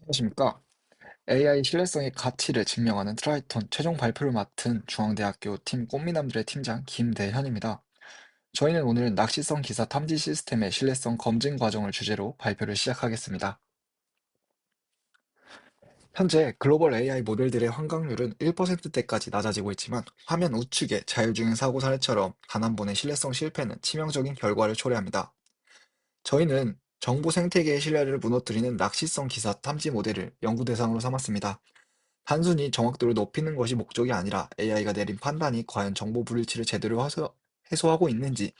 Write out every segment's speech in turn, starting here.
안녕하십니까? AI 신뢰성의 가치를 증명하는 트라이톤 최종 발표를 맡은 중앙대학교 팀 꽃미남들의 팀장 김대현입니다. 저희는 오늘 낚시성 기사 탐지 시스템의 신뢰성 검증 과정을 주제로 발표를 시작하겠습니다. 현재 글로벌 AI 모델들의 환각률은 1%대까지 낮아지고 있지만 화면 우측의 자율주행 사고 사례처럼 단 한 번의 신뢰성 실패는 치명적인 결과를 초래합니다. 저희는 정보 생태계의 신뢰를 무너뜨리는 낚시성 기사 탐지 모델을 연구 대상으로 삼았습니다. 단순히 정확도를 높이는 것이 목적이 아니라 AI가 내린 판단이 과연 정보 불일치를 제대로 해소하고 있는지,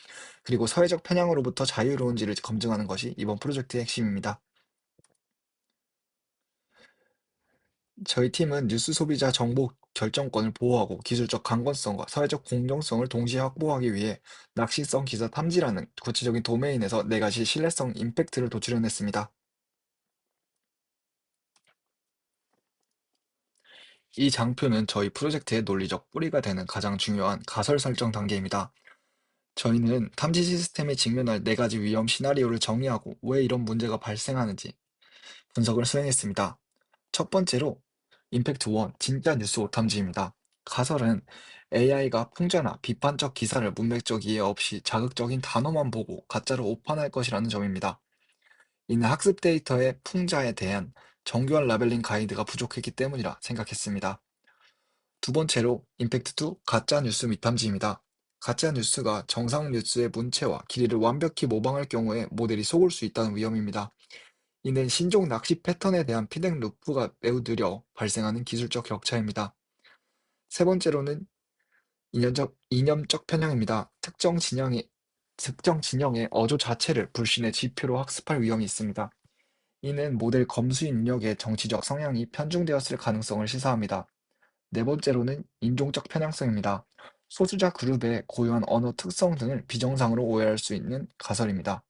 그리고 사회적 편향으로부터 자유로운지를 검증하는 것이 이번 프로젝트의 핵심입니다. 저희 팀은 뉴스 소비자 정보 결정권을 보호하고 기술적 강건성과 사회적 공정성을 동시에 확보하기 위해 낚시성 기사 탐지라는 구체적인 도메인에서 네 가지 신뢰성 임팩트를 도출해냈습니다. 이 장표는 저희 프로젝트의 논리적 뿌리가 되는 가장 중요한 가설 설정 단계입니다. 저희는 탐지 시스템에 직면할 네 가지 위험 시나리오를 정의하고 왜 이런 문제가 발생하는지 분석을 수행했습니다. 첫 번째로 임팩트 1, 진짜 뉴스 오탐지입니다. 가설은 AI가 풍자나 비판적 기사를 문맥적 이해 없이 자극적인 단어만 보고 가짜로 오판할 것이라는 점입니다. 이는 학습 데이터의 풍자에 대한 정교한 라벨링 가이드가 부족했기 때문이라 생각했습니다. 두 번째로 임팩트2 가짜 뉴스 미탐지입니다. 가짜 뉴스가 정상 뉴스의 문체와 길이를 완벽히 모방할 경우에 모델이 속을 수 있다는 위험입니다. 이는 신종 낚시 패턴에 대한 피드백 루프가 매우 느려 발생하는 기술적 격차입니다. 세 번째로는 이념적 편향입니다. 특정 진영의 어조 자체를 불신의 지표로 학습할 위험이 있습니다. 이는 모델 검수 입력의 정치적 성향이 편중되었을 가능성을 시사합니다. 네 번째로는 인종적 편향성입니다. 소수자 그룹의 고유한 언어 특성 등을 비정상으로 오해할 수 있는 가설입니다.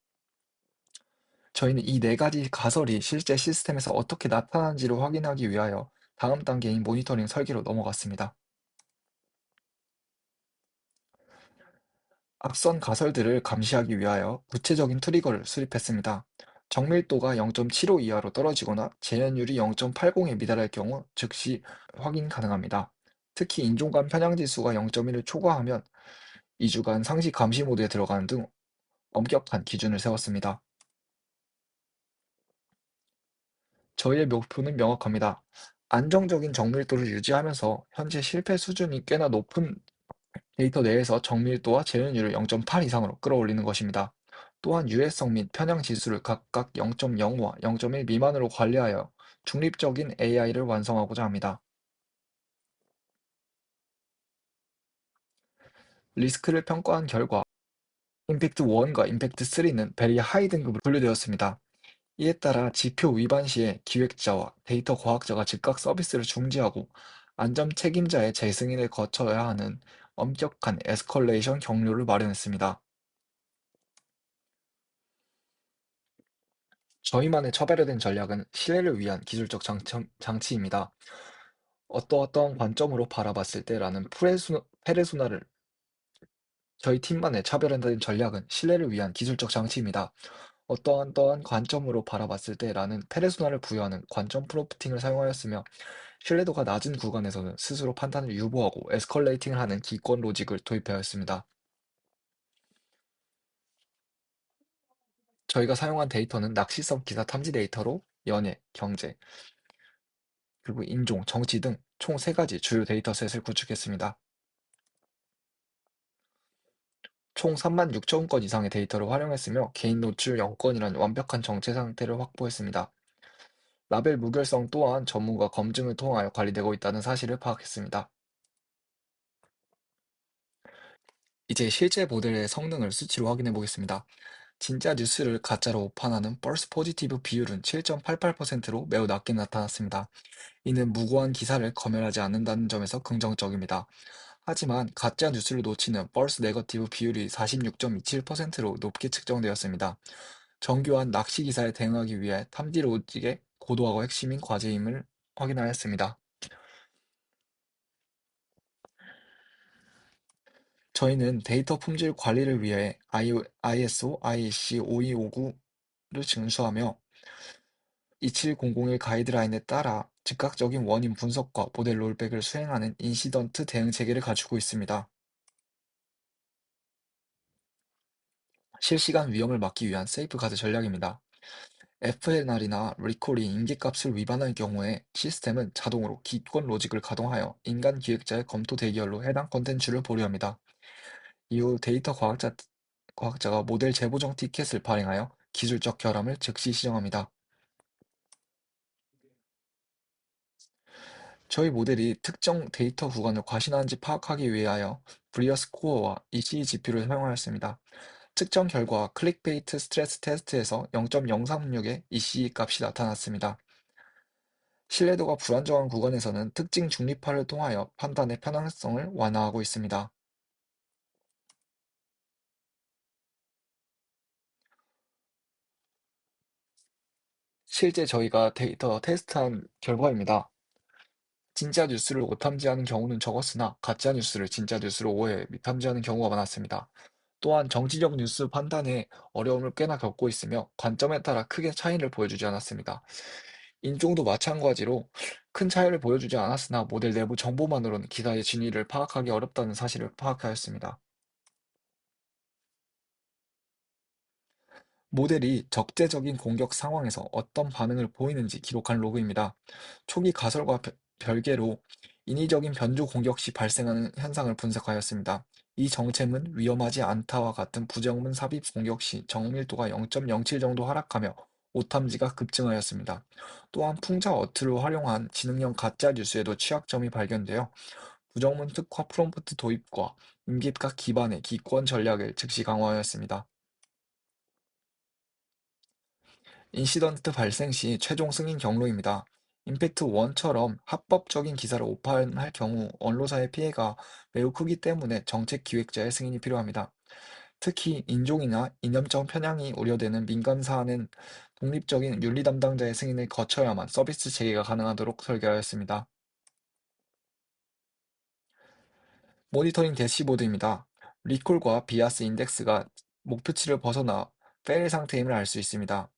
저희는 이 네 가지 가설이 실제 시스템에서 어떻게 나타나는지를 확인하기 위하여 다음 단계인 모니터링 설계로 넘어갔습니다. 앞선 가설들을 감시하기 위하여 구체적인 트리거를 수립했습니다. 정밀도가 0.75 이하로 떨어지거나 재현율이 0.80에 미달할 경우 즉시 확인 가능합니다. 특히 인종간 편향 지수가 0.1을 초과하면 2주간 상시 감시 모드에 들어가는 등 엄격한 기준을 세웠습니다. 저희의 목표는 명확합니다. 안정적인 정밀도를 유지하면서 현재 실패 수준이 꽤나 높은 데이터 내에서 정밀도와 재현율을 0.8 이상으로 끌어올리는 것입니다. 또한 유해성 및 편향 지수를 각각 0.0와 0.1 미만으로 관리하여 중립적인 AI를 완성하고자 합니다. 리스크를 평가한 결과 임팩트 1과 임팩트 3는 베리 하이 등급으로 분류되었습니다. 이에 따라 지표 위반 시에 기획자와 데이터 과학자가 즉각 서비스를 중지하고 안전 책임자의 재승인을 거쳐야 하는 엄격한 에스컬레이션 경로를 마련했습니다. 저희만의 처배려된 전략은 신뢰를 위한 기술적 장치입니다. 어떠어떠한 관점으로 바라봤을 때라는 페르소나를 저희 팀만의 차별화된 전략은 신뢰를 위한 기술적 장치입니다. 어떠한 관점으로 바라봤을 때라는 페르소나를 부여하는 관점 프로mpting을 사용하였으며 신뢰도가 낮은 구간에서는 스스로 판단을 유보하고 에스컬레이팅을 하는 기권 로직을 도입하였습니다. 저희가 사용한 데이터는 낚시성 기사 탐지 데이터로 연예, 경제, 그리고 인종, 정치 등 총 3가지 주요 데이터셋을 구축했습니다. 총 36,000건 이상의 데이터를 활용했으며 개인 노출 0건이라는 완벽한 정체 상태를 확보했습니다. 라벨 무결성 또한 전문가 검증을 통하여 관리되고 있다는 사실을 파악했습니다. 이제 실제 모델의 성능을 수치로 확인해 보겠습니다. 진짜 뉴스를 가짜로 오판하는 false positive 비율은 7.88%로 매우 낮게 나타났습니다. 이는 무고한 기사를 검열하지 않는다는 점에서 긍정적입니다. 하지만 가짜 뉴스를 놓치는 false negative 비율이 46.27%로 높게 측정되었습니다. 정교한 낚시 기사에 대응하기 위해 탐지 로직의 고도하고 핵심인 과제임을 확인하였습니다. 저희는 데이터 품질 관리를 위해 ISO IEC 5259를 준수하며 27001 가이드라인에 따라 즉각적인 원인 분석과 모델 롤백을 수행하는 인시던트 대응 체계를 갖추고 있습니다. 실시간 위험을 막기 위한 세이프가드 전략입니다. FNR이나 리콜이 임계값을 위반할 경우에 시스템은 자동으로 기권 로직을 가동하여 인간 기획자의 검토 대기열로 해당 콘텐츠를 보류합니다. 이후 과학자가 모델 재보정 티켓을 발행하여 기술적 결함을 즉시 시정합니다. 저희 모델이 특정 데이터 구간을 과신하는지 파악하기 위하여 브리어 스코어와 ECE 지표를 사용하였습니다. 측정 결과 클릭베이트 스트레스 테스트에서 0.036의 ECE 값이 나타났습니다. 신뢰도가 불안정한 구간에서는 특징 중립화를 통하여 판단의 편향성을 완화하고 있습니다. 실제 저희가 데이터 테스트한 결과입니다. 진짜 뉴스를 오탐지하는 경우는 적었으나 가짜 뉴스를 진짜 뉴스로 오해, 미탐지하는 경우가 많았습니다. 또한 정치적 뉴스 판단에 어려움을 꽤나 겪고 있으며 관점에 따라 크게 차이를 보여주지 않았습니다. 인종도 마찬가지로 큰 차이를 보여주지 않았으나 모델 내부 정보만으로는 기사의 진위를 파악하기 어렵다는 사실을 파악하였습니다. 모델이 적재적인 공격 상황에서 어떤 반응을 보이는지 기록한 로그입니다. 초기 가설과 별개로 인위적인 변조 공격 시 발생하는 현상을 분석하였습니다. 이 정체는 위험하지 않다와 같은 부정문 삽입 공격 시 정밀도가 0.07 정도 하락하며 오탐지가 급증하였습니다. 또한 풍자 어투를 활용한 지능형 가짜 뉴스에도 취약점이 발견되어 부정문 특화 프롬프트 도입과 임기값 기반의 기권 전략을 즉시 강화하였습니다. 인시던트 발생 시 최종 승인 경로입니다. 임팩트 1처럼 합법적인 기사를 오판할 경우 언론사의 피해가 매우 크기 때문에 정책 기획자의 승인이 필요합니다. 특히 인종이나 이념적 편향이 우려되는 민감 사안은 독립적인 윤리 담당자의 승인을 거쳐야만 서비스 재개가 가능하도록 설계하였습니다. 모니터링 대시보드입니다. 리콜과 비아스 인덱스가 목표치를 벗어나 페일 상태임을 알 수 있습니다.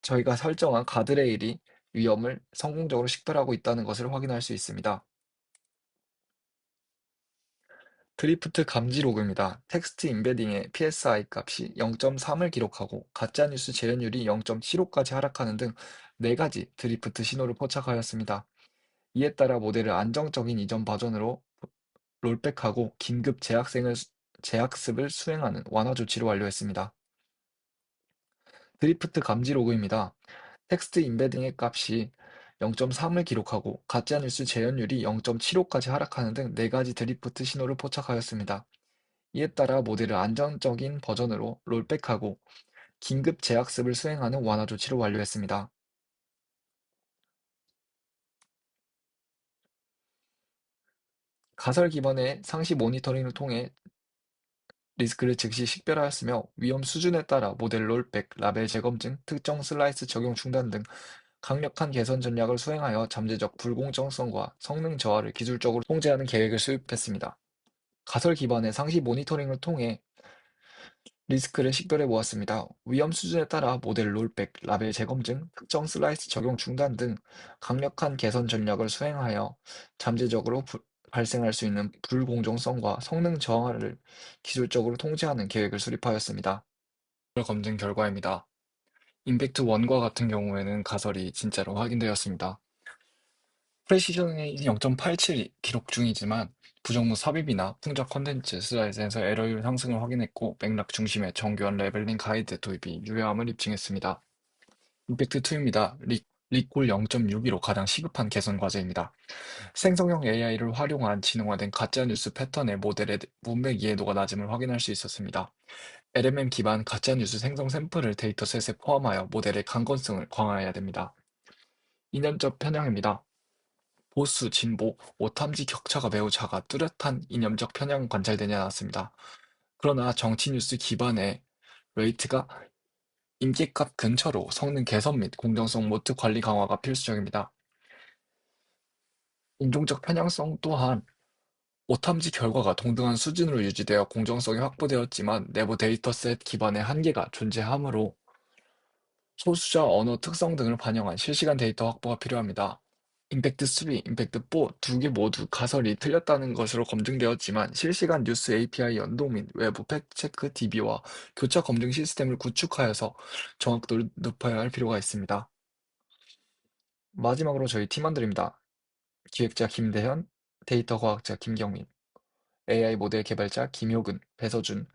저희가 설정한 가드레일이 위험을 성공적으로 식별하고 있다는 것을 확인할 수 있습니다. 드리프트 감지 로그입니다. 텍스트 임베딩의 PSI 값이 0.3을 기록하고 가짜뉴스 재현율이 0.75까지 하락하는 등 4가지 드리프트 신호를 포착하였습니다. 이에 따라 모델을 안정적인 이전 버전으로 롤백하고 긴급 재학습을 수행하는 완화 조치를 완료했습니다. 드리프트 감지 로그입니다. 텍스트 임베딩의 값이 0.3을 기록하고 가짜뉴스 재현율이 0.75까지 하락하는 등 4가지 드리프트 신호를 포착하였습니다. 이에 따라 모델을 안정적인 버전으로 롤백하고 긴급 재학습을 수행하는 완화 조치를 완료했습니다. 가설 기반의 상시 모니터링을 통해 리스크를 즉시 식별하였으며 위험 수준에 따라 모델 롤백, 라벨 재검증, 특정 슬라이스 적용 중단 등 강력한 개선 전략을 수행하여 잠재적 불공정성과 성능 저하를 기술적으로 통제하는 계획을 수립했습니다. 가설 기반의 상시 모니터링을 통해 리스크를 식별해 보았습니다. 위험 수준에 따라 모델 롤백, 라벨 재검증, 특정 슬라이스 적용 중단 등 강력한 개선 전략을 수행하여 잠재적으로 발생할 수 있는 불공정성과 성능 저하를 기술적으로 통제하는 계획을 수립하였습니다. 검증 결과입니다. 임팩트 1과 같은 경우에는 가설이 진짜로 확인되었습니다. 프레시전이 0.87 기록 중이지만 부정무 삽입이나 풍자 콘텐츠 슬라이드에서 에러율 상승을 확인했고 맥락 중심의 정교한 레벨링 가이드 도입이 유효함을 입증했습니다. 임팩트2입니다. 리콜 0.62로 가장 시급한 개선 과제입니다. 생성형 AI를 활용한 지능화된 가짜뉴스 패턴의 모델의 문맥 이해도가 낮음을 확인할 수 있었습니다. LMM 기반 가짜뉴스 생성 샘플을 데이터셋에 포함하여 모델의 강건성을 강화해야 됩니다. 이념적 편향입니다. 보수, 진보, 오탐지 격차가 매우 작아 뚜렷한 이념적 편향 관찰되지 않았습니다. 그러나 정치 뉴스 기반의 웨이트가 임계값 근처로 성능 개선 및 공정성 모드 관리 강화가 필수적입니다. 인종적 편향성 또한 오탐지 결과가 동등한 수준으로 유지되어 공정성이 확보되었지만 내부 데이터셋 기반의 한계가 존재하므로 소수자 언어 특성 등을 반영한 실시간 데이터 확보가 필요합니다. 임팩트 3, 임팩트 4 두 개 모두 가설이 틀렸다는 것으로 검증되었지만 실시간 뉴스 API 연동 및 외부 팩트체크 DB와 교차 검증 시스템을 구축하여서 정확도를 높여야 할 필요가 있습니다. 마지막으로 저희 팀원들입니다. 기획자 김대현, 데이터 과학자 김경민, AI 모델 개발자 김효근, 배서준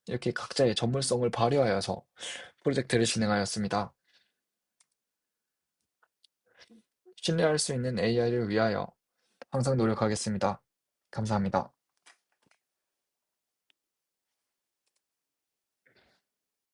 이렇게 각자의 전문성을 발휘하여서 프로젝트를 진행하였습니다. 신뢰할 수 있는 AI를 위하여 항상 노력하겠습니다. 감사합니다.